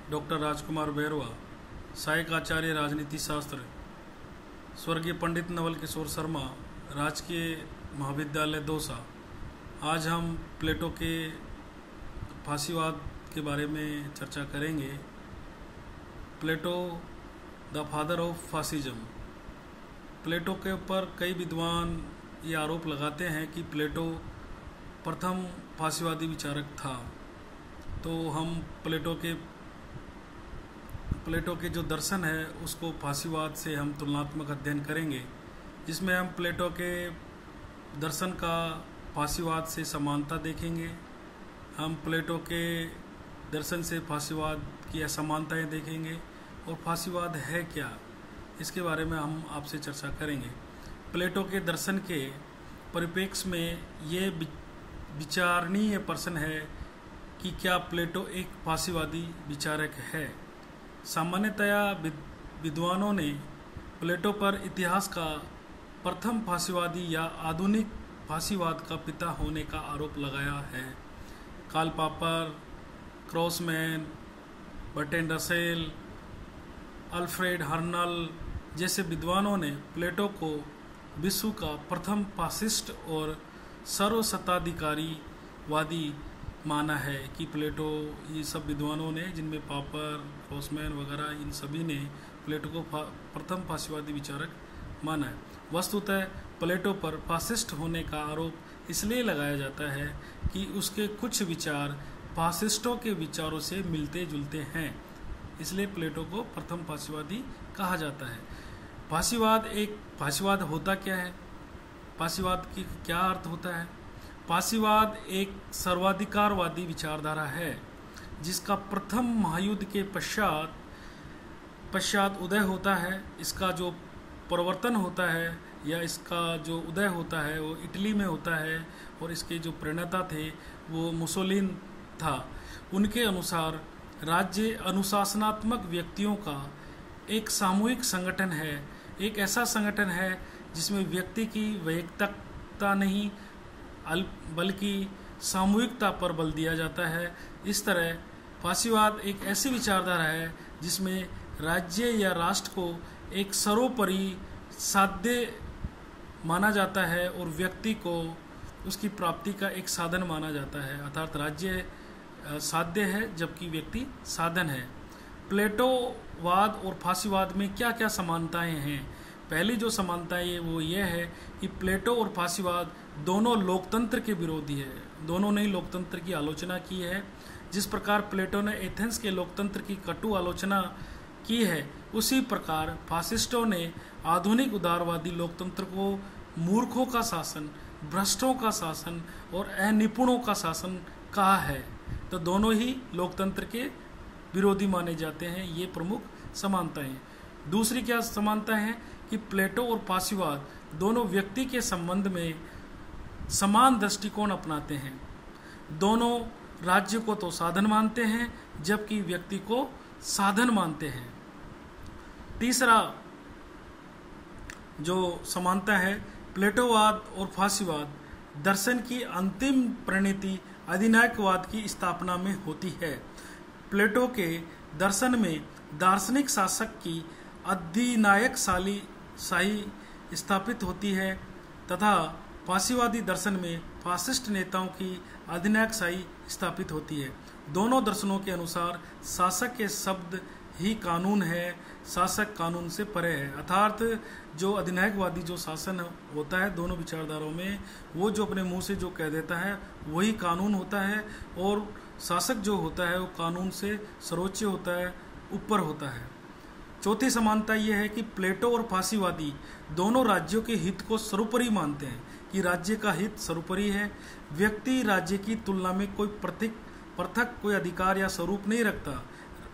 Doctor राजकुमार बैरवा, सहायक आचार्य राजनीति शास्त्र, स्वर्गीय पंडित नवल किशोर शर्मा, राजकीय महाविद्यालय दौसा। आज हम प्लेटो के फांसीवाद के बारे में चर्चा करेंगे। प्लेटो द फादर ऑफ फासिज्म। प्लेटो के ऊपर कई विद्वान ये आरोप लगाते हैं कि प्लेटो प्रथम फांसीवादी विचारक था। तो हम प्लेटो के जो दर्शन है उसको फांसीवाद से हम तुलनात्मक अध्ययन करेंगे, जिसमें हम प्लेटो के दर्शन का फांसीवाद से समानता देखेंगे। हम प्लेटो के दर्शन से फांसीवाद की असमानताएं देखेंगे और फांसीवाद है क्या, इसके बारे में हम आपसे चर्चा करेंगे। प्लेटो के दर्शन के परिप्रेक्ष्य में ये विचारणीय प्रश्न है कि क्या प्लेटो एक फांसीवादी विचारक है। सामान्यतया विद्वानों ने प्लेटो पर इतिहास का प्रथम फांसीवादी या आधुनिक फांसीवाद का पिता होने का आरोप लगाया है। Karl Popper, Crossman, Bertrand Russell, Alfred Hoernle जैसे विद्वानों ने प्लेटो को विश्व का प्रथम फासिस्ट और सर्वसत्ताधिकारीवादी माना है। कि प्लेटो, ये सब विद्वानों ने, जिनमें पॉपर, क्रॉसमैन वगैरह, इन सभी ने प्लेटो को प्रथम फांसीवादी विचारक माना है। वस्तुतः प्लेटो पर फासिस्ट होने का आरोप इसलिए लगाया जाता है कि उसके कुछ विचार फासिस्टों के विचारों से मिलते जुलते हैं, इसलिए प्लेटो को प्रथम फांसीवादी कहा जाता है। फांसीवाद होता क्या है? फांसीवाद की क्या अर्थ होता है? फांसीवाद एक सर्वाधिकारवादी विचारधारा है जिसका प्रथम महायुद्ध के पश्चात उदय होता है। इसका जो प्रवर्तन होता है या इसका जो उदय होता है वो इटली में होता है और इसके जो प्रणेता थे वो मुसोलिन था। उनके अनुसार राज्य अनुशासनात्मक व्यक्तियों का एक सामूहिक संगठन है, एक ऐसा संगठन है जिसमें व्यक्ति की वैयक्तिकता नहीं बल्कि सामूहिकता पर बल दिया जाता है। इस तरह फांसीवाद एक ऐसी विचारधारा है जिसमें राज्य या राष्ट्र को एक सर्वोपरि साध्य माना जाता है और व्यक्ति को उसकी प्राप्ति का एक साधन माना जाता है। अर्थात राज्य साध्य है जबकि व्यक्ति साधन है। प्लेटोवाद और फांसीवाद में क्या क्या समानताएं हैं? पहली जो समानता है वो ये है कि प्लेटो और फांसीवाद दोनों लोकतंत्र के विरोधी है। दोनों ने लोकतंत्र की आलोचना की है। जिस प्रकार प्लेटो ने एथेंस के लोकतंत्र की कटु आलोचना की है, उसी प्रकार फासिस्टों ने आधुनिक उदारवादी लोकतंत्र को मूर्खों का शासन, भ्रष्टों का शासन और अनिपुणों का शासन कहा है। तो दोनों ही लोकतंत्र के विरोधी माने जाते हैं। ये प्रमुख समानताएं। दूसरी क्या समानता है कि प्लेटो और फांसीवाद दोनों व्यक्ति के संबंध में समान दृष्टिकोण अपनाते हैं। दोनों राज्य को तो साधन मानते हैं जबकि व्यक्ति को साधन मानते हैं। तीसरा जो समानता है, प्लेटोवाद और फांसीवाद दर्शन की अंतिम परिणति अधिनायकवाद की स्थापना में होती है। प्लेटो के दर्शन में दार्शनिक शासक की अधिनायक शाही स्थापित होती है तथा फांसीवादी दर्शन में फासिस्ट नेताओं की अधिनायकशाही स्थापित होती है। दोनों दर्शनों के अनुसार शासक के शब्द ही कानून है, शासक कानून से परे है। अर्थात जो अधिनायकवादी जो शासन होता है दोनों विचारधाराओं में, वो जो अपने मुंह से जो कह देता है वही कानून होता है और शासक जो होता है वो कानून से सर्वोच्च होता है, ऊपर होता है। चौथी समानता यह है कि प्लेटो और फांसीवादी दोनों राज्यों के हित को सर्वोपरि मानते हैं, कि राज्य का हित सर्वोपरि है। व्यक्ति राज्य की तुलना में कोई पृथक कोई अधिकार या स्वरूप नहीं रखता,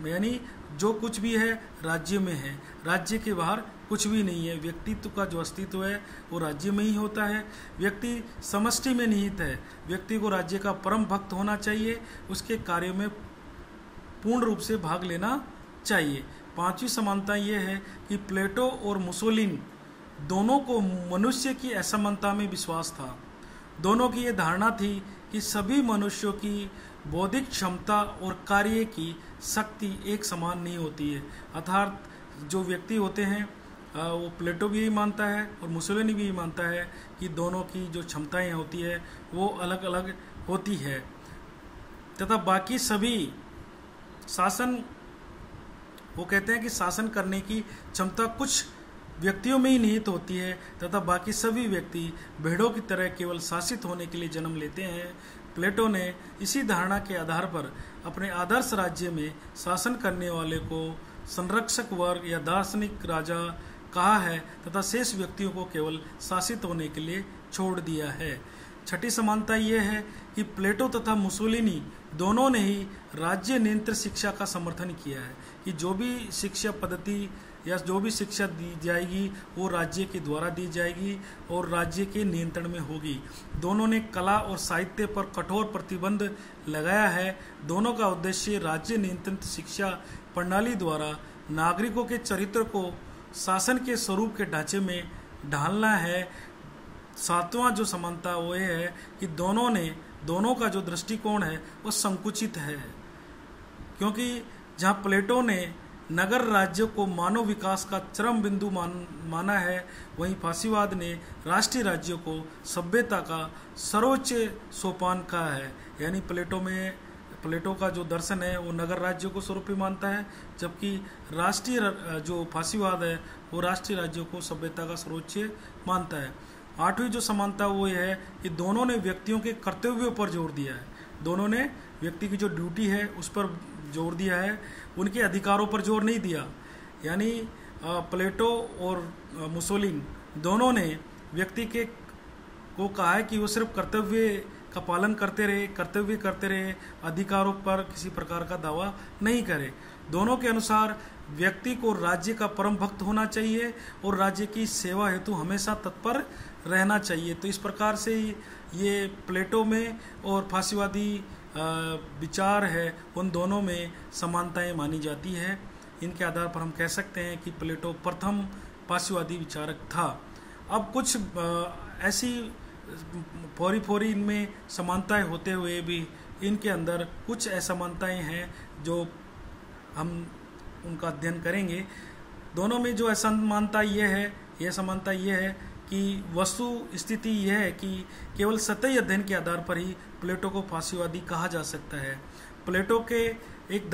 यानी जो कुछ भी है राज्य में है, राज्य के बाहर कुछ भी नहीं है। व्यक्तित्व का जो अस्तित्व है वो राज्य में ही होता है। व्यक्ति समष्टि में निहित है। व्यक्ति को राज्य का परम भक्त होना चाहिए, उसके कार्य में पूर्ण रूप से भाग लेना चाहिए। पांचवी समानता यह है कि प्लेटो और मुसोलिन दोनों को मनुष्य की असमानता में विश्वास था। दोनों की ये धारणा थी कि सभी मनुष्यों की बौद्धिक क्षमता और कार्य की शक्ति एक समान नहीं होती है। अर्थात जो व्यक्ति होते हैं वो प्लेटो भी यही मानता है और मुसोलिनी भी यही मानता है कि दोनों की जो क्षमताएं होती है वो अलग अलग होती है, तथा बाकी सभी शासन, वो कहते हैं कि शासन करने की क्षमता कुछ व्यक्तियों में ही निहित होती है तथा बाकी सभी व्यक्ति भेड़ों की तरह केवल शासित होने के लिए जन्म लेते हैं। प्लेटो ने इसी धारणा के आधार पर अपने आदर्श राज्य में शासन करने वाले को संरक्षक वर्ग या दार्शनिक राजा कहा है तथा शेष व्यक्तियों को केवल शासित होने के लिए छोड़ दिया है। छठी समानता यह है कि प्लेटो तथा मुसोलिनी दोनों ने ही राज्य नियंत्रित शिक्षा का समर्थन किया है कि जो भी शिक्षा पद्धति या जो भी शिक्षा दी जाएगी वो राज्य के द्वारा दी जाएगी और राज्य के नियंत्रण में होगी। दोनों ने कला और साहित्य पर कठोर प्रतिबंध लगाया है। दोनों का उद्देश्य राज्य नियंत्रित शिक्षा प्रणाली द्वारा नागरिकों के चरित्र को शासन के स्वरूप के ढांचे में ढालना है। सातवां जो समानता वो ये है कि दोनों का जो दृष्टिकोण है वो संकुचित है, क्योंकि जहाँ प्लेटो ने नगर राज्य को मानव विकास का चरम बिंदु माना है, वहीं फासीवाद ने राष्ट्रीय राज्य को सभ्यता का सर्वोच्च सोपान कहा है। यानी प्लेटो का जो दर्शन है वो नगर राज्य को स्वरूपी मानता है, जबकि राष्ट्रीय जो फासीवाद है वो राष्ट्रीय राज्यों को सभ्यता का सर्वोच्च मानता है। आठवीं जो समानता वो ये है कि दोनों ने व्यक्तियों के कर्तव्यों पर जोर दिया है। दोनों ने व्यक्ति की जो ड्यूटी है उस पर जोर दिया है, उनके अधिकारों पर जोर नहीं दिया। यानी प्लेटो और मुसोलिन दोनों ने व्यक्ति को कहा है कि वो सिर्फ कर्तव्य का पालन कर्तव्य करते रहे, अधिकारों पर किसी प्रकार का दावा नहीं करे। दोनों के अनुसार व्यक्ति को राज्य का परम भक्त होना चाहिए और राज्य की सेवा हेतु हमेशा तत्पर रहना चाहिए। तो इस प्रकार से ये प्लेटो में और फासीवादी विचार है उन दोनों में समानताएं मानी जाती है। इनके आधार पर हम कह सकते हैं कि प्लेटो प्रथम फासीवादी विचारक था। अब कुछ ऐसी फोरी इनमें समानताएं होते हुए भी इनके अंदर कुछ असमानताएं हैं जो हम उनका अध्ययन करेंगे। दोनों में जो असमानता यह समानता यह है कि वस्तु स्थिति यह है कि केवल सतही अध्ययन के आधार पर ही प्लेटो को फासीवादी कहा जा सकता है। प्लेटो एक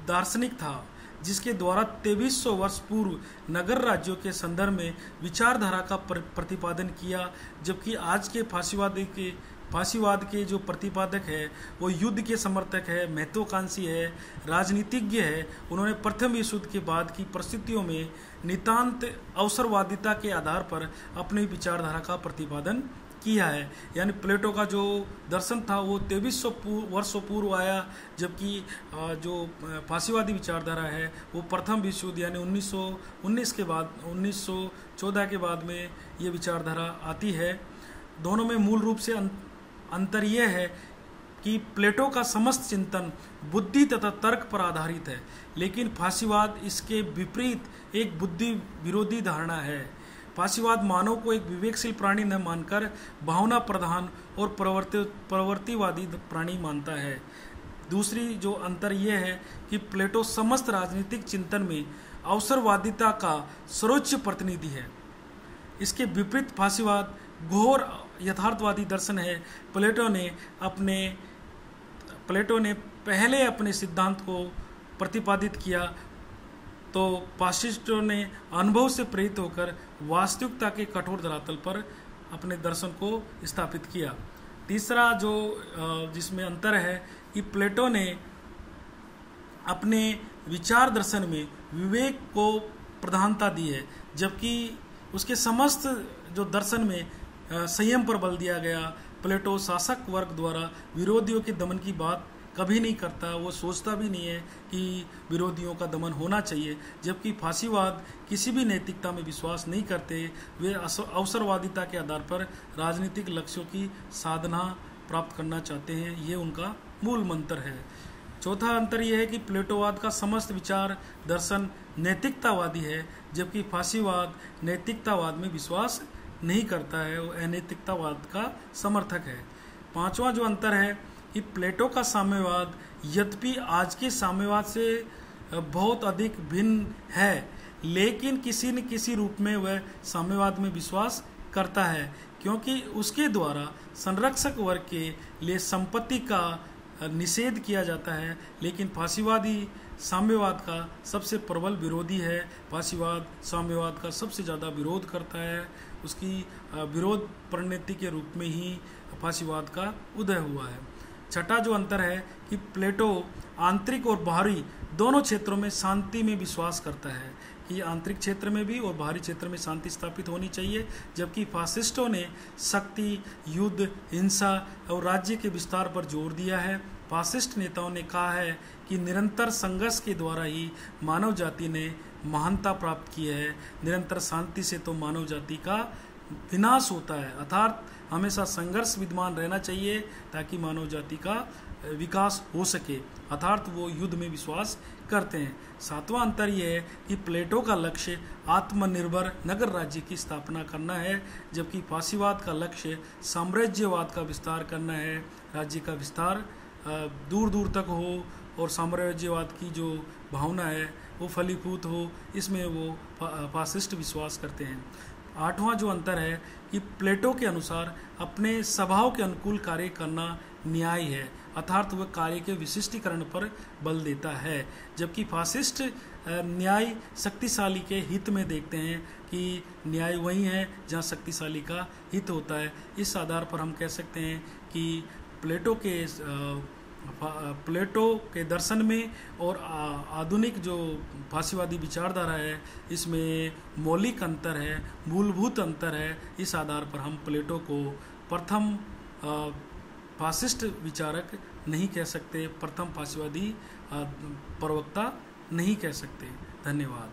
दार्शनिक था जिसके द्वारा 2300 वर्ष पूर्व नगर राज्यों के संदर्भ में विचारधारा का प्रतिपादन किया, जबकि आज के फासीवाद के जो प्रतिपादक है वो युद्ध के समर्थक है, महत्वाकांक्षी है, राजनीतिज्ञ है। उन्होंने प्रथम विश्व युद्ध के बाद की परिस्थितियों में नितांत अवसरवादिता के आधार पर अपनी विचारधारा का प्रतिपादन किया है। यानी प्लेटो का जो दर्शन था वो 2300 वर्षों पूर्व आया, जबकि जो फासीवादी विचारधारा है वो प्रथम विश्व युद्ध यानी 1919 के बाद 1914 के बाद में ये विचारधारा आती है। दोनों में मूल रूप से अंतर यह है कि प्लेटो का समस्त चिंतन बुद्धि तथा तर्क पर आधारित है, लेकिन फासीवाद इसके विपरीत एक बुद्धि विरोधी धारणा है। फासीवाद मानव को एक विवेकशील प्राणी न मानकर भावना प्रधान और प्रवृत्तिवादी प्राणी मानता है। दूसरी जो अंतर यह है कि प्लेटो समस्त राजनीतिक चिंतन में अवसरवादिता का सर्वोच्च प्रतिनिधि है। इसके विपरीत फासीवाद घोर यथार्थवादी दर्शन है। प्लेटो ने पहले अपने सिद्धांत को प्रतिपादित किया, तो फासिस्टों ने अनुभव से प्रेरित होकर वास्तविकता के कठोर धरातल पर अपने दर्शन को स्थापित किया। तीसरा जो जिसमें अंतर है कि प्लेटो ने अपने विचार दर्शन में विवेक को प्रधानता दी है, जबकि उसके समस्त जो दर्शन में संयम पर बल दिया गया। प्लेटो शासक वर्ग द्वारा विरोधियों के दमन की बात कभी नहीं करता, वो सोचता भी नहीं है कि विरोधियों का दमन होना चाहिए, जबकि फासीवाद किसी भी नैतिकता में विश्वास नहीं करते। वे अवसरवादिता के आधार पर राजनीतिक लक्ष्यों की साधना प्राप्त करना चाहते हैं। ये उनका मूल मंत्र है। चौथा अंतर यह है कि प्लेटोवाद का समस्त विचार दर्शन नैतिकतावादी है, जबकि फासीवाद नैतिकतावाद में विश्वास नहीं करता है, वो अनैतिकतावाद का समर्थक है। पांचवा जो अंतर है कि प्लेटो का साम्यवाद यद्यपि आज के साम्यवाद से बहुत अधिक भिन्न है, लेकिन किसी न किसी रूप में वह साम्यवाद में विश्वास करता है, क्योंकि उसके द्वारा संरक्षक वर्ग के लिए संपत्ति का निषेध किया जाता है। लेकिन फांसीवादी साम्यवाद का सबसे प्रबल विरोधी है। फांसीवाद साम्यवाद का सबसे ज़्यादा विरोध करता है। उसकी विरोध प्रणति के रूप में ही फांसीवाद का उदय हुआ है। छठा जो अंतर है कि प्लेटो आंतरिक और बाहरी दोनों क्षेत्रों में शांति में विश्वास करता है कि आंतरिक क्षेत्र में भी और बाहरी क्षेत्र में शांति स्थापित होनी चाहिए, जबकि फासिस्टों ने शक्ति, युद्ध, हिंसा और राज्य के विस्तार पर जोर दिया है। फासिस्ट नेताओं ने कहा है कि निरंतर संघर्ष के द्वारा ही मानव जाति ने महानता प्राप्त की है, निरंतर शांति से तो मानव जाति का विनाश होता है। अर्थात हमेशा संघर्ष विद्यमान रहना चाहिए ताकि मानव जाति का विकास हो सके, अर्थात वो युद्ध में विश्वास करते हैं। सातवां अंतर यह है कि प्लेटो का लक्ष्य आत्मनिर्भर नगर राज्य की स्थापना करना है, जबकि फांसीवाद का लक्ष्य साम्राज्यवाद का विस्तार करना है। राज्य का विस्तार दूर दूर तक हो और साम्राज्यवाद की जो भावना है वो फलीभूत हो, इसमें वो फासिस्ट विश्वास करते हैं। आठवां जो अंतर है कि प्लेटो के अनुसार अपने स्वभाव के अनुकूल कार्य करना न्याय है, अर्थात वह कार्य के विशिष्टीकरण पर बल देता है, जबकि फासिस्ट न्याय शक्तिशाली के हित में देखते हैं कि न्याय वही है जहाँ शक्तिशाली का हित होता है। इस आधार पर हम कह सकते हैं कि प्लेटो के दर्शन में और आधुनिक जो फांसीवादी विचारधारा है इसमें मौलिक अंतर है, मूलभूत अंतर है। इस आधार पर हम प्लेटो को प्रथम फासिस्ट विचारक नहीं कह सकते, प्रथम फांसीवादी प्रवक्ता नहीं कह सकते। धन्यवाद।